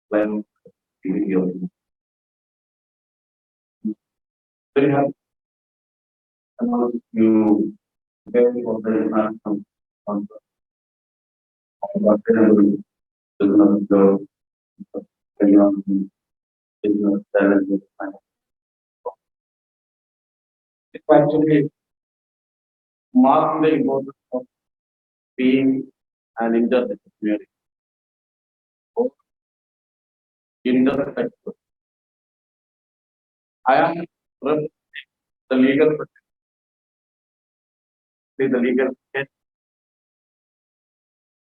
When video, very happy you get for the on the business job, business challenges. It actually marks the importance of being an interdisciplinary or intersectional. I am representing the legal the legal case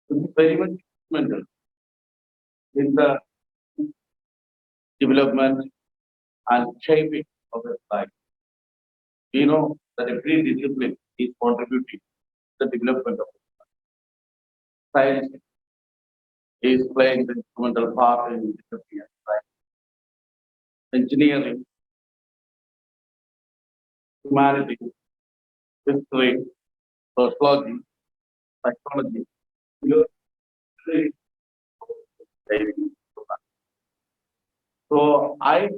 is very much instrumental in the development and shaping of its life. We know that every discipline is contributing to the development of science is playing the instrumental part in discipline, right? Engineering, humanities, history, sociology, psychology. You are very So I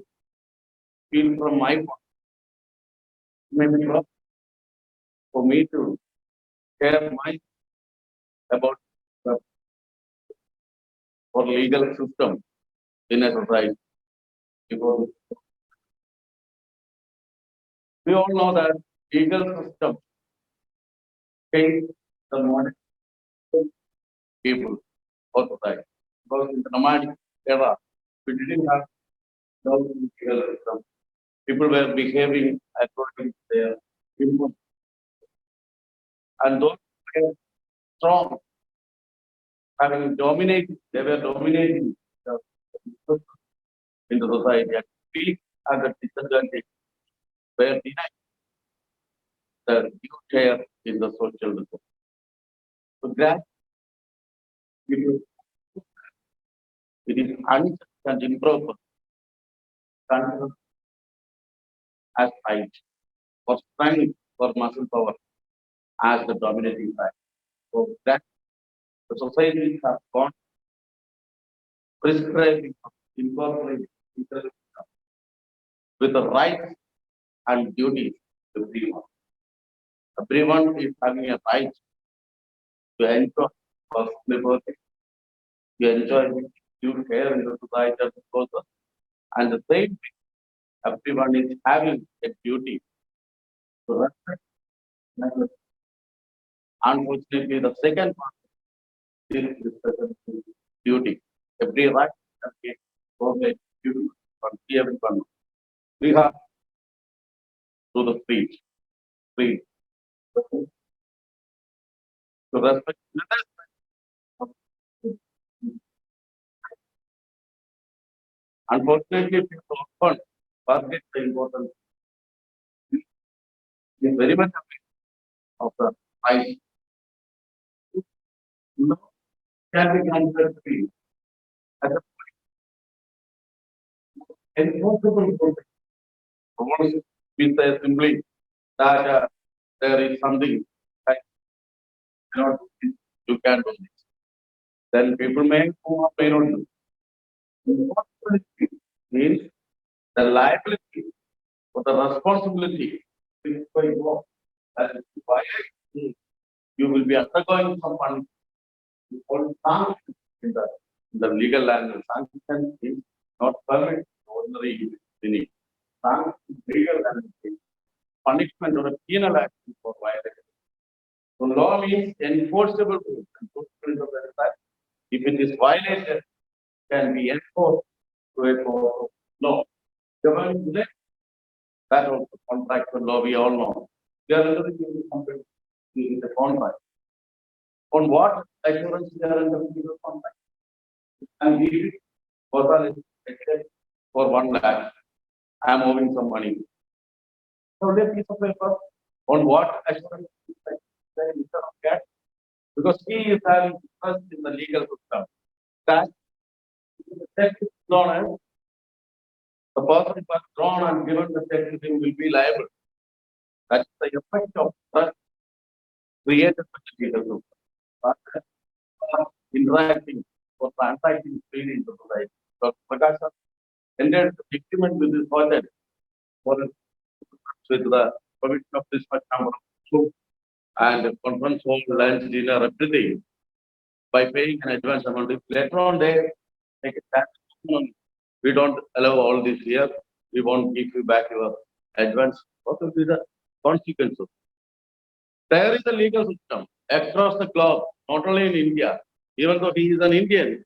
feel from my point, maybe for me to share my about the or legal system in a society. Because we all know that legal system changed the modern people or society. Because in the nomadic era, we didn't have no legal system. People were behaving according to their input. And those who were strong, having dominated, they were dominating the in the society. And we as a disadvantage were denied the due share in the social resource. So that it is unjust and improper considered as right or strength or muscle power as the dominating factor. So that the societies have gone prescribing, incorporating with the rights and duties to everyone. Everyone is having a right to enjoy personal liberty, to enjoy due care in the society of the person, and the same thing, everyone is having a duty to respect nature. Unfortunately, the second part is the duty. Every right and every duty for everyone. We have to the free to respect others. Unfortunately, people often forget the importance. Is very much aware of the right. No can be considered free as a enforceable protest. Once we say simply that there is something like cannot do this, you can do this. Then people may go up, may not do. Responsibility means the liability or the responsibility is for you. That is why you will be undergoing some punishment. Called sanction in the legal language. Sanction is not permit ordinary meaning. Sanction is legal language. Punishment or a penal action for violation. So law means enforceable rules. Enforcement of the fact, if it is violated, can be enforced to a court of law. Government today, that also contractual law we all know. They are under the contract. On what assurance they are under the contract? And we was for 1 lakh. I am owing some money. So they piece of paper on what assurance instead of cash, because he is having trust in the legal system. That the check is drawn, the person who has drawn and given the check to him will be liable. That's the effect of trust created by the legal group. But interacting or transacting freely in the society. Dr. Prakash ended the agreement with his project for with the provision of this much number of food and conference hall, lunch, dinner, everything by paying an advance amount. If later on they take a tax, we don't allow all this here, we won't give you back your advance. What will be the consequences? There is a legal system across the globe, not only in India. Even though he is an Indian,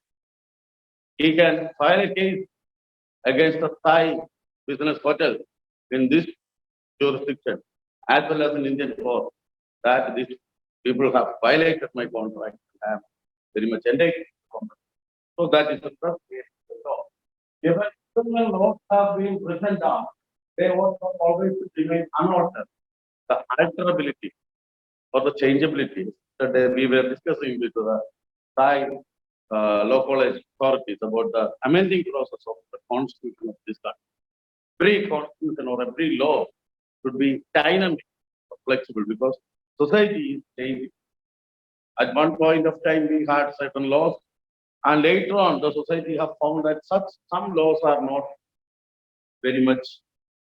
he can file a case against a Thai business hotel in this jurisdiction, as well as in Indian court, that these people have violated my contract. I am very much endangered. So that is the first case of the law. Even criminal laws have been written down, they also always remain unaltered. The alterability or the changeability that we were discussing with the Thai local authorities about the amending process of the constitution of this country. Every constitution or every law should be dynamic, flexible, because society is changing. At one point of time, we had certain laws, and later on, the society have found that such some laws are not very much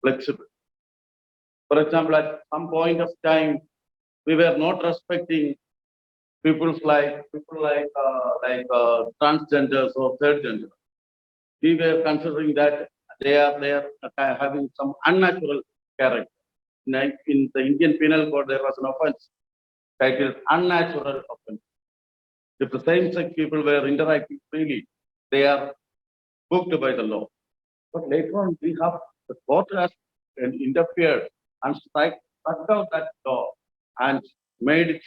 flexible. For example, at some point of time, we were not respecting people like transgenders or third gender. We were considering that they are having some unnatural character. In the Indian Penal Code, there was an offence titled unnatural offence. If the same-sex people were interacting freely, they are booked by the law. But later on, we have the court has interfered and struck down that law and made it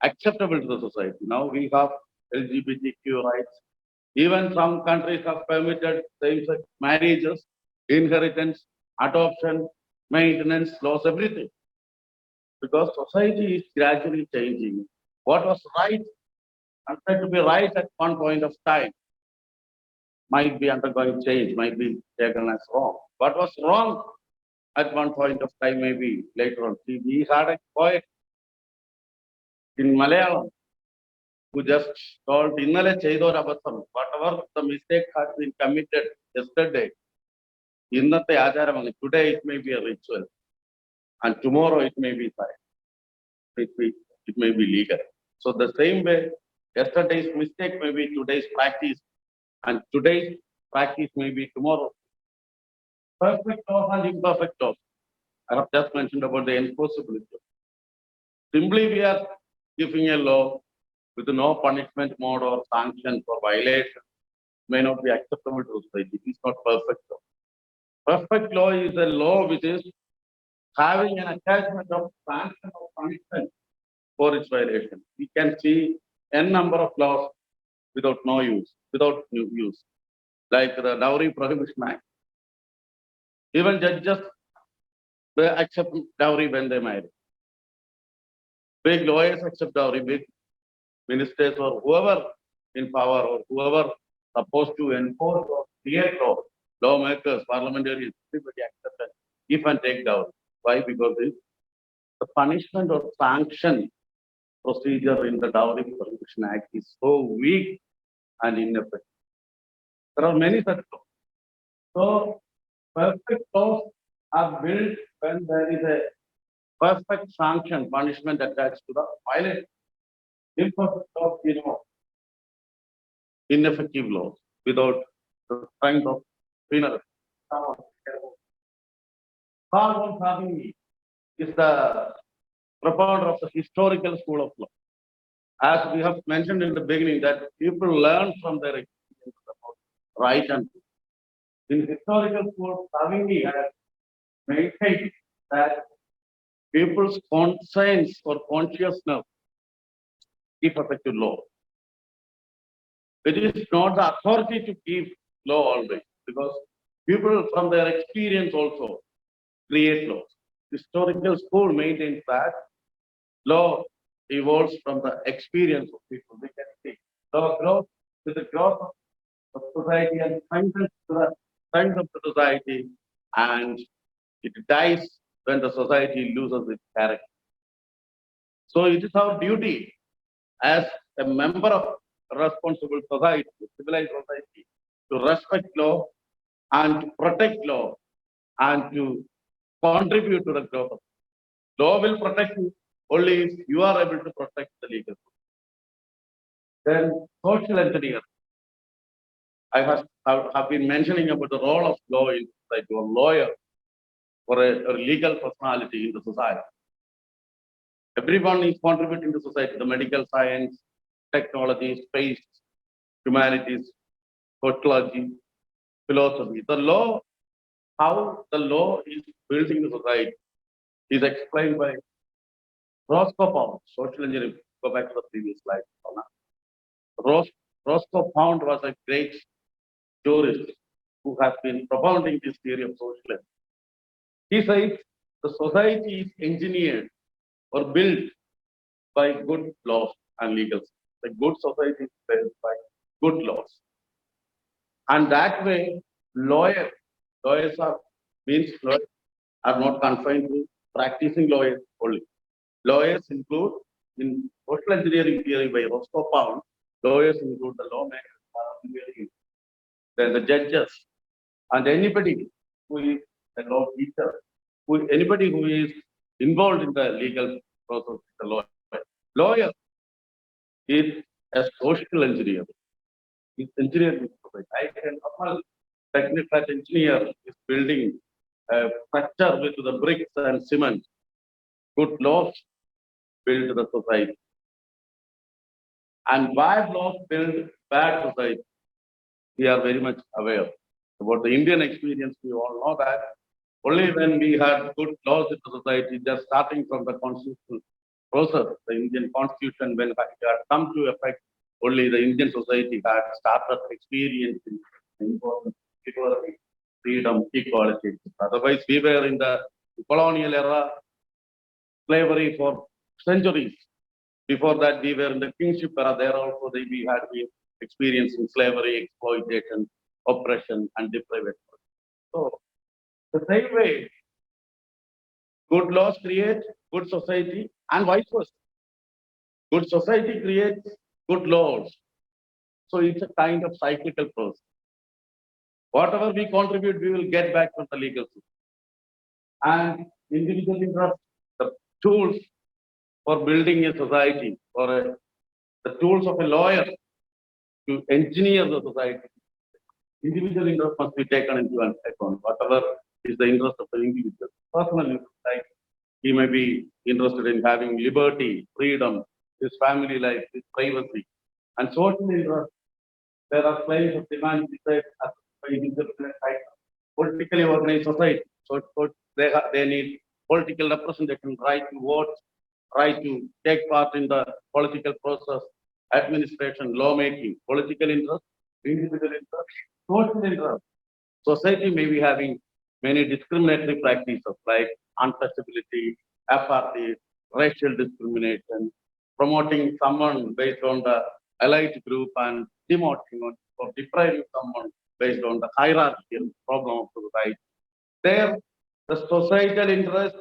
acceptable to the society. Now we have LGBTQ rights. Even some countries have permitted same-sex marriages, inheritance, adoption, maintenance, laws, everything. Because society is gradually changing. What was right and said to be right at one point of time might be undergoing change, might be taken as wrong. What was wrong at one point of time, maybe later on. See, we had a poet in Malayalam who just told, Innale Chaidor Abatham, whatever the mistake has been committed yesterday, Innate Ajaramani, today it may be a ritual, and tomorrow it may be fine. It may be legal. So the same way, yesterday's mistake may be today's practice, and today's practice may be tomorrow. Perfect laws and imperfect laws. I have just mentioned about the enforceability. Simply we are giving a law with no punishment mode or sanction for violation may not be acceptable to society. It is not perfect law. Perfect law is a law which is having an attachment of sanction or punishment for its violation. We can see n number of laws without use, like the Dowry Prohibition Act. Even judges they accept dowry when they marry. Big lawyers accept dowry, big ministers or whoever in power or whoever supposed to enforce or create law, lawmakers, parliamentarians, everybody accept that if and take dowry. Why? Because the punishment or sanction procedure in the Dowry Prohibition Act is so weak and ineffective. There are many such laws. So perfect laws are built when there is a perfect sanction, punishment attached to the violation. Imperfect laws, ineffective laws without the strength of penal. Carl von is the propounder of the historical school of law. As we have mentioned in the beginning, that people learn from their experience about right and wrong. In historical school, Savigny has maintained that people's conscience or consciousness is effective law. It is not the authority to give law always, because people from their experience also create laws. Historical school maintains that law evolves from the experience of people. We can see law grows with the growth of society and strengthens to the strength of the society, and it dies when the society loses its character. So it is our duty as a member of a responsible society, civilized society, to respect law and to protect law and to contribute to the growth of law. Will protect you only if you are able to protect the legal system. Then social engineering. I have been mentioning about the role of law in society, or lawyer, or a legal personality in the society. Everyone is contributing to society, the medical science, technology, space, humanities, sociology, philosophy. The law, how the law is building the society, is explained by Roscoe Pound, social engineering. Go back to the previous slide. Roscoe Pound was a great jurist who has been propounding this theory of social engineering. He says the society is engineered or built by good laws and legal systems. A good society is built by good laws. And that way, lawyers are not confined to practicing lawyers only. Lawyers include, in social engineering theory by Roscoe Pound, lawyers include the lawmakers, then the judges, and anybody who is a law teacher, anybody who is involved in the legal process, the lawyer. Lawyer is a social engineer. He's engineering. I can normal technical engineer is building a structure with the bricks and cement. Good laws build the society. And bad laws build bad society. We are very much aware. About the Indian experience, we all know that only when we had good laws in the society, just starting from the constitutional process, the Indian constitution, when it had come to effect, only the Indian society had started experiencing important equality, freedom, equality. Otherwise, we were in the colonial era, slavery for centuries. Before that, we were in the kingship era. There also, we had been experiencing slavery, exploitation, oppression, and deprivation. So, the same way, good laws create good society, and vice versa. Good society creates good laws. So it's a kind of cyclical process. Whatever we contribute, we will get back from the legal system. And individual interest, the tools for building a society, or the tools of a lawyer to engineer the society. Individual interest must be taken into account. Whatever is the interest of the individual. Personal, like he may be interested in having liberty, freedom, his family life, his privacy, and social interest. There are claims of demand by individual politically organized society. So they need political representation, right to vote, right to take part in the political process, administration, lawmaking, political interest, individual interest, social interest. Society may be having many discriminatory practices like untouchability, apartheid, racial discrimination, promoting someone based on the elite group and demoting or depriving someone based on the hierarchical problem of the society. There, the societal interest,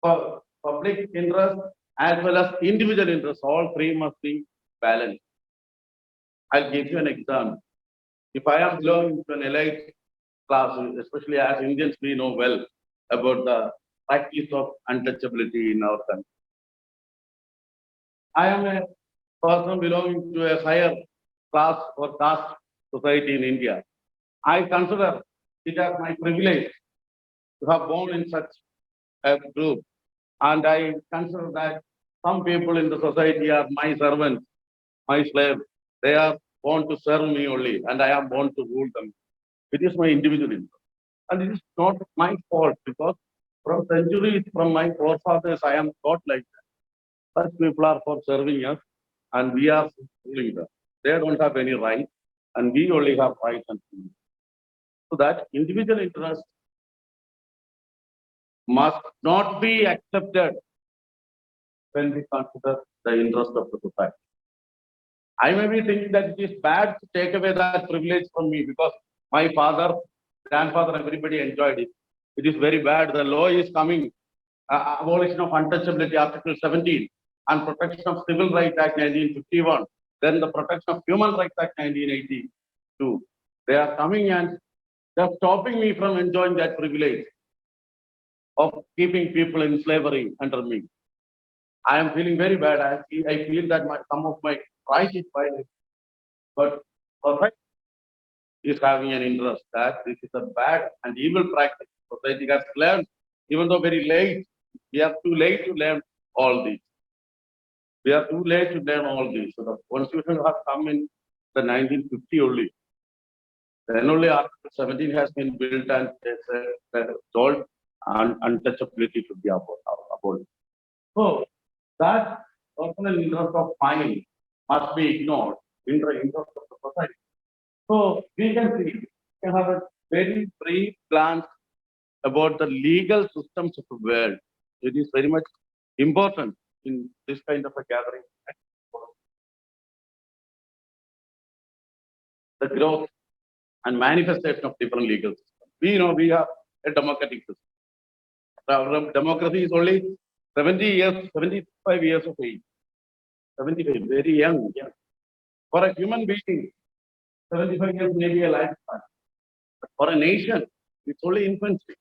public interest, as well as individual interest, all three must be balanced. I'll give you an example. If I am belonging to an elite class, especially as Indians, we know well about the practice of untouchability in our country. I am a person belonging to a higher class or caste society in India. I consider it as my privilege to have born in such a group. And I consider that some people in the society are my servants, my slaves. They are born to serve me only, and I am born to rule them. It is my individual interest. And it is not my fault, because from centuries, from my forefathers, I am taught like that. Such people are for serving us, and we are ruling them. They don't have any right, and we only have rights and freedom. So that individual interest must not be accepted when we consider the interest of the society. I may be thinking that it is bad to take away that privilege from me, because my father, grandfather, everybody enjoyed it. It is very bad. The law is coming. Abolition of untouchability, Article 17, and Protection of Civil Rights Act 1951. Then the Protection of Human Rights Act 1982. They are coming and they're stopping me from enjoying that privilege of keeping people in slavery under me. I am feeling very bad. I feel that some of my right is violated. But perfect is having an interest that this is a bad and evil practice. Society has learned, even though very late, we are too late to learn all this. We are too late to learn all this. So the constitution has come in the 1950 only. Then only Article 17 has been built and told untouchability should be abolished. So that personal interest of mine must be ignored in the interest of the society. So we can see, we can have a very brief glance about the legal systems of the world. It is very much important in this kind of a gathering. The growth and manifestation of different legal systems. We know we have a democratic system. Our democracy is only 70 years, 75 years of age. 75, very young. For a human being, 75 years may be a lifetime. But for a nation, it's only infancy.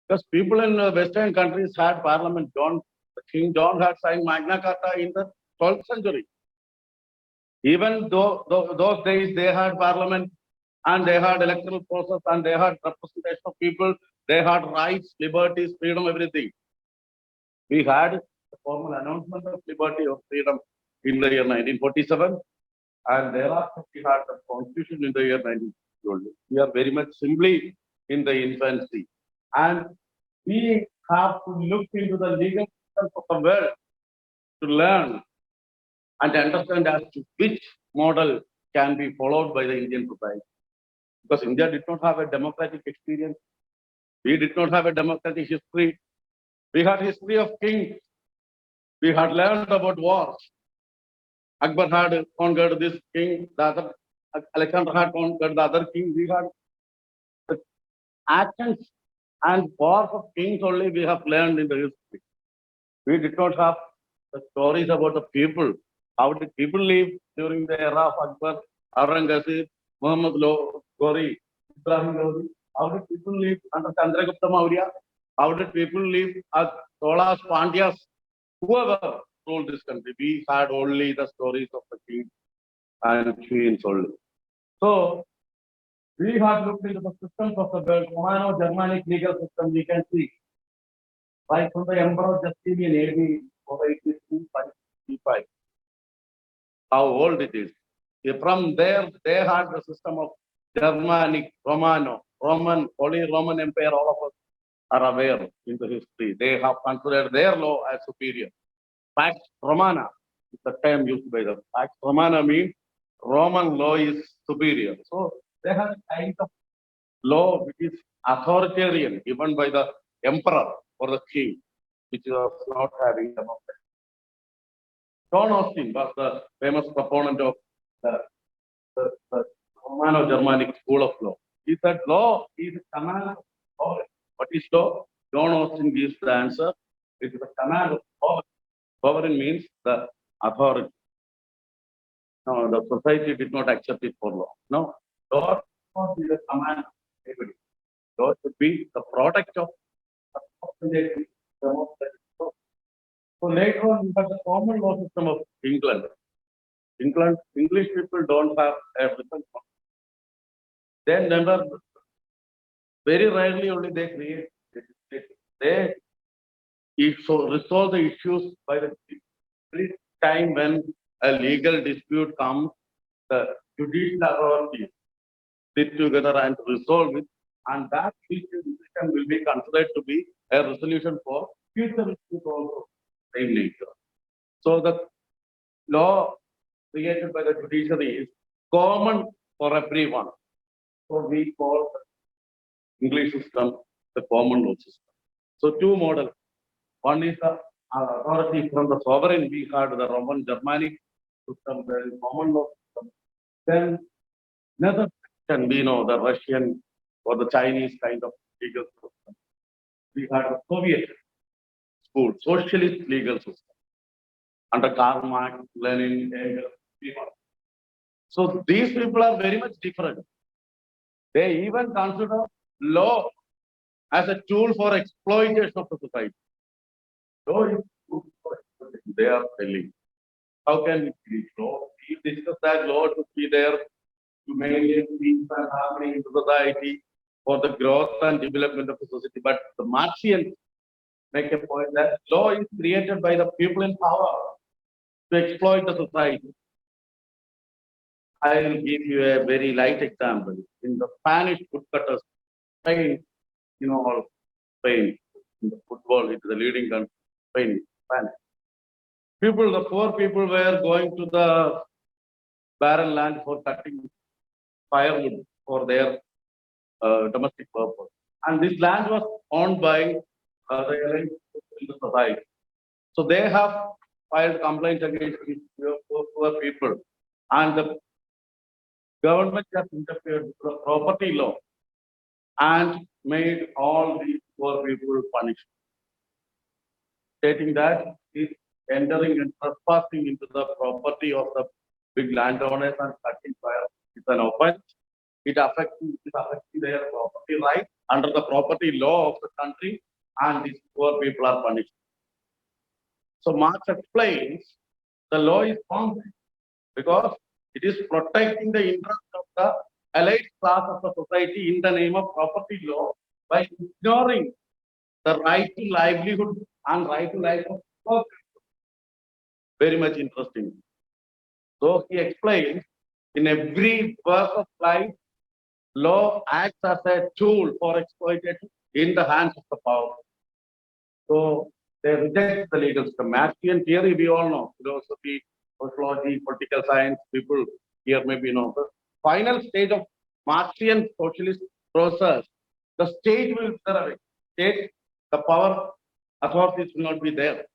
Because people in Western countries had parliament. King John had signed Magna Carta in the 12th century. Even though those days they had parliament and they had electoral process and they had representation of people, they had rights, liberties, freedom, everything. We had the formal announcement of liberty or freedom in the year 1947, and thereafter we had the constitution in the year 1950. We are very much simply in the infancy, and we have to look into the legal systems of the world to learn and understand as to which model can be followed by the Indian society. Because India did not have a democratic experience. We did not have a democratic history. We had history of kings. We had learned about wars. Akbar had conquered this king, the other, Alexander had conquered the other king. We had the actions and wars of kings only we have learned in the history. We did not have the stories about the people. How did people live during the era of Akbar, Aurangzeb, Muhammad Ghori, Ibrahim Lodi? How did people live under Chandragupta Maurya? How did people live as Cholas, Pandyas, whoever ruled this country? We had only the stories of the kings and queens only. So we have looked into the systems of the world, Romano-Germanic legal system. We can see right from the Emperor Justinian AD 482-565. How old it is. From there, they had the system of Germanic, Romano, Roman, Holy Roman Empire. All of us are aware in the history. They have considered their law as superior. Pax Romana is the term used by them. Pax Romana means Roman law is superior. So they have a kind of law which is authoritarian, given by the emperor or the king, which was not having democracy. John Austin was the famous proponent of the Romano-Germanic school of law. He said law is a command of sovereign. What is law? John Austin gives the answer. It is a command of sovereign. Sovereign means the authority. No, the society did not accept it for law. No, law should not be the command of everybody. Law should be the product of democracy. So later on, we have the common law system of England. English people don't have a written law. They never, very rarely only they create legislation. They resolve the issues by the every time when a legal dispute comes, the judicial authorities sit together and resolve it, and that decision will be considered to be a resolution for future issues also same nature. So the law created by the judiciary is common for everyone. So we call the English system the common law system. So two models. One is the authority from the sovereign. We had the Roman Germanic system, the common law system. Then another section, we know the Russian or the Chinese kind of legal system. We had a Soviet school, socialist legal system under Karl Marx, Lenin, Engels. So these people are very much different. They even consider law as a tool for exploitation of the society. Law is good for exploitation. They are telling. How can we create law? We discuss that law to be there to maintain peace and harmony in society for the growth and development of the society. But the Marxians make a point that law is created by the people in power to exploit the society. I will give you a very light example. In the Spanish woodcutters, Spain, all Spain, in the football, it is the leading country, Spain, Spanish. People, the poor people were going to the barren land for cutting firewood for their domestic purpose. And this land was owned by the elite in the society. So they have filed complaints against these poor people. And the government has interfered with the property law and made all these poor people punished, stating that is entering and trespassing into the property of the big landowners and cutting fire is an offense. It affects their property right under the property law of the country, and these poor people are punished. So Marx explains the law is wrong because it is protecting the interest of the elite class of the society in the name of property law by ignoring the right to livelihood and right to life of poor people. Very much interesting. So he explains in every work of life, law acts as a tool for exploitation in the hands of the power. So they reject the legal system. Marxian theory, we all know, philosophy, sociology, political science, people here maybe know. The final stage of Marxian socialist process, the state will wither away. State, the power authorities will not be there.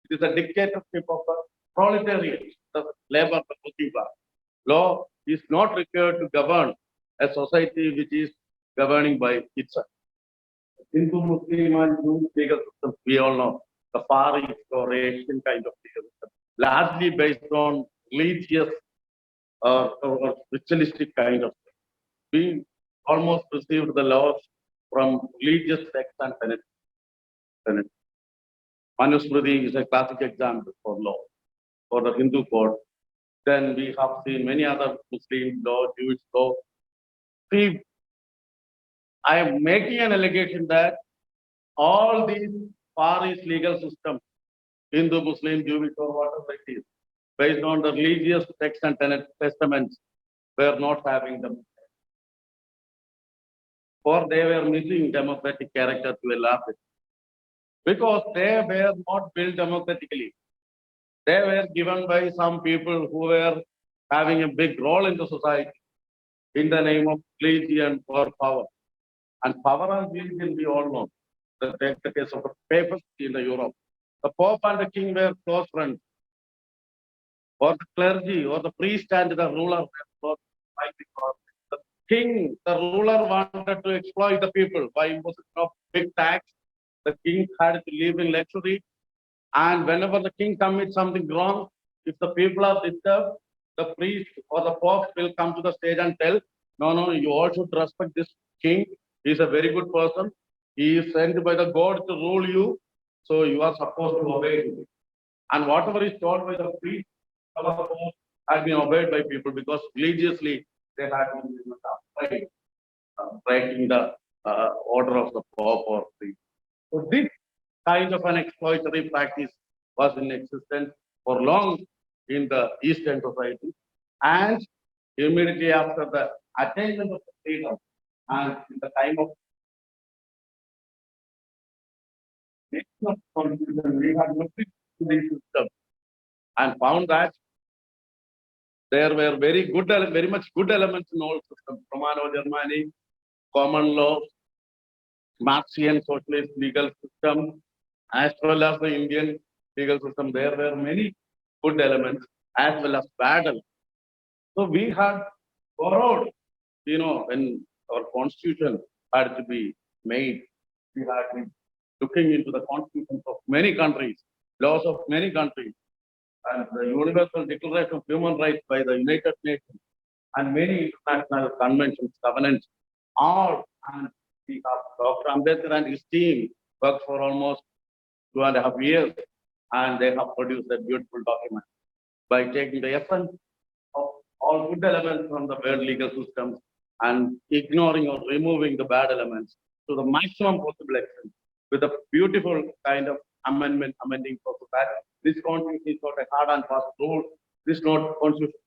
It is a dictatorship of the proletariat, the labor, the working class. Law is not required to govern a society which is governing by itself. Hindu, Muslim, and Jewish legal systems, we all know, the Far East or Asian kind of legal system, largely based on religious or ritualistic kind of thing. We almost received the laws from religious texts and tenets. Manusmriti is a classic example for law, for the Hindu code. Then we have seen many other Muslim law, Jewish law. See, I am making an allegation that all these Far East legal systems, Hindu, Muslim, Jewish, or whatever it is, based on the religious texts and testaments, were not having them. Or they were missing democratic character to a large extent. Because they were not built democratically. They were given by some people who were having a big role in the society in the name of religion or power. And power and religion, we all know. Take the case of the papacy in Europe. The Pope and the king were close friends. Or the clergy or the priest and the ruler were close friends. The king, the ruler wanted to exploit the people by imposition of big tax. The king had to live in luxury. And whenever the king commits something wrong, if the people are disturbed, the priest or the pope will come to the stage and tell, no, you all should respect this king. He is a very good person. He is sent by the God to rule you. So you are supposed to obey him. And whatever is told by the priest or the pope has been obeyed by people because religiously they had been afraid, breaking the order of the pope or priest. So this kind of an exploitatory practice was in existence for long in the Eastern society. And immediately after the attainment of the freedom and in the time of constitution, we had looked into the system and found that there were very much good elements in all systems, Romano-Germanic, common law, Marxian socialist legal system, as well as the Indian legal system. There were many good elements as well as bad elements. So we had borrowed, when our constitution had to be made. We have been looking into the constitutions of many countries, laws of many countries, and the Universal Declaration of Human Rights by the United Nations, and many international conventions, covenants, all. And we have Dr. Ambedkar and his team worked for almost 2.5 years, and they have produced a beautiful document by taking the essence of all good elements from the world legal systems and ignoring or removing the bad elements to the maximum possible extent with a beautiful kind of amending process that this constitution is not a hard and fast rule. This not constitution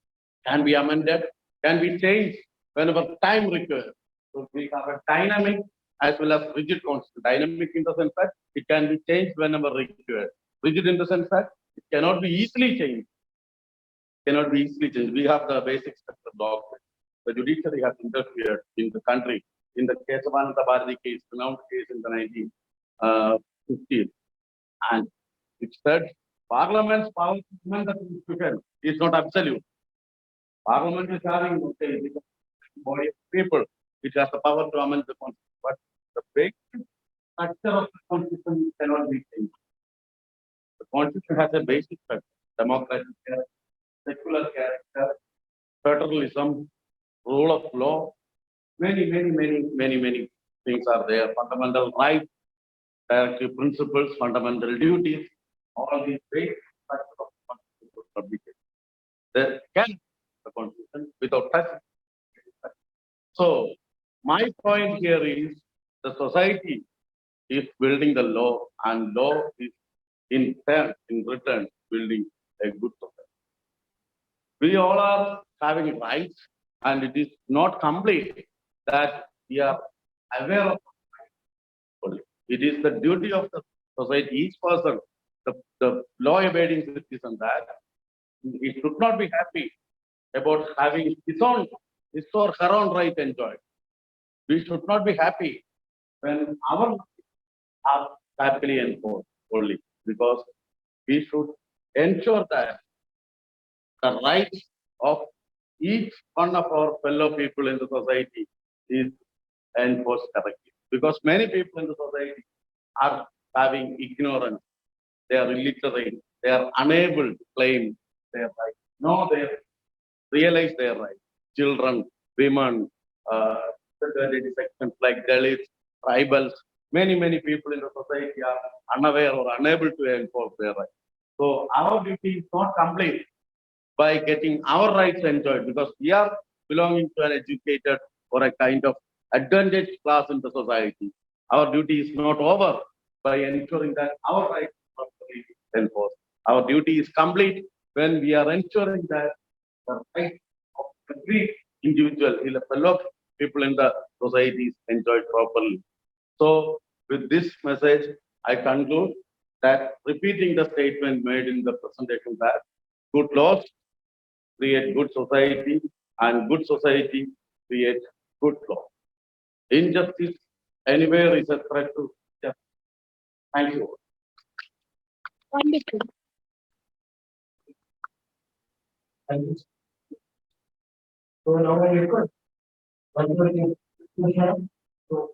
can be amended, can be changed whenever time requires. So we have a dynamic as well as rigid constitution. Dynamic in the sense that it can be changed whenever required. Rigid in the sense that it cannot be easily changed. Cannot be easily changed. We have the basic structure doctrine. The judiciary has interfered in the country. In the Kesavananda Bharati case, pronounced case in the 1950s, and it said Parliament's power to amend the constitution is not absolute. Parliament is having body of people which has the power to amend the constitution, but the basic structure of the constitution cannot be changed. The constitution has a basic structure: democratic character, secular character, federalism, rule of law. Many things are there. Fundamental rights, directive principles, fundamental duties. All these basic structures of the constitution are publicated. There can be the constitution without touching. So my point here is the society is building the law, and law is in return building a good society. We all are having rights, and it is not complete that we are aware of it. It is the duty of the society, each person, the law-abiding citizen, that he should not be happy about having his or her own right enjoyed. We should not be happy when our rights are happily enforced only, because we should ensure that the rights of each one of our fellow people in the society is enforced correctly. Because many people in the society are having ignorance, they are illiterate, they are unable to claim their rights. No, they realize their rights. Children, women, sections like Dalits, tribals, many people in the society are unaware or unable to enforce their rights. So our duty is not complete by getting our rights enjoyed, because we are belonging to an educated or a kind of advantaged class in the society. Our duty is not over by ensuring that our rights are properly enforced. Our duty is complete when we are ensuring that the rights of every individual, fellow people in the society is enjoyed properly. So with this message, I conclude that repeating the statement made in the presentation that good laws create good society, and good society create good law. Injustice anywhere is a threat to justice. Thank you. Wonderful. Thank you. So now I request one more thing. So,